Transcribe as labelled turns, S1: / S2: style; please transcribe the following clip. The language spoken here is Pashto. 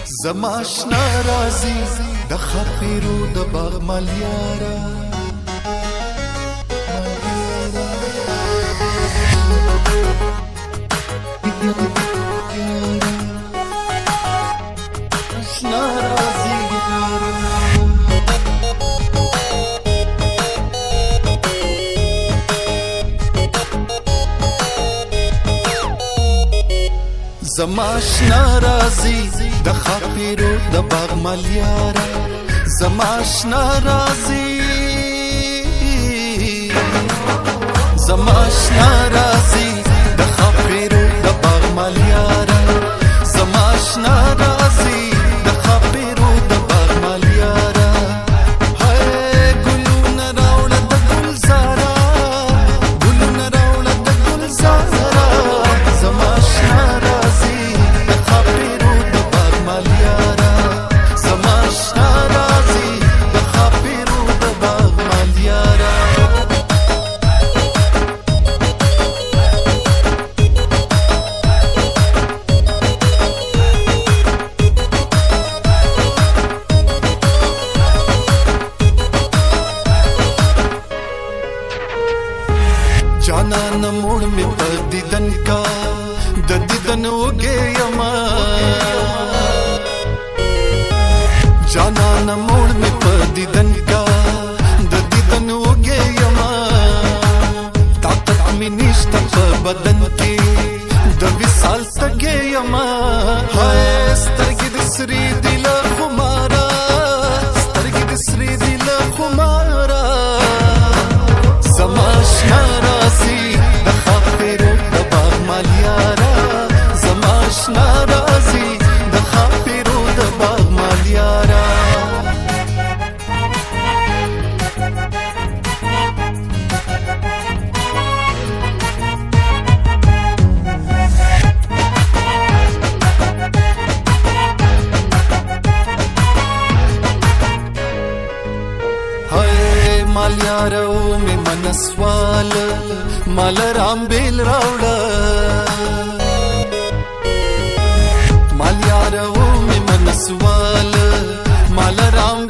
S1: زماشنا رازي د خاطرو د باغ مالیارا اشنا رازي زماشنا رازي د خاطرو د باغ مالیارا زماشنا رازي زماشنا رازي د خاطرو د باغ مالیارا زماشنا رازي د خاطرو د باغ مالیارا هاي ګلونه راوړه د ګلزارا ګلونه راوړه د ګلزارا زماشنا जाना न मोड़ में दीदन का दीदन हो गए यमा जाना न मोड़ में दीदन का दीदन हो गए यमा ताकत मिनिश्त बदन के विशाल तगे यमा हाय स्तरगिद श्री दिल खुमारा स्तरगिद श्री दिल खुमारा زماشنا رازي د خاطرو د باغ مالیارا زماشنا رازي د خاطرو د باغ مالیارا مالیارو می منسوال مال رام بیل راوڑا مالیارو می منسوال مال رام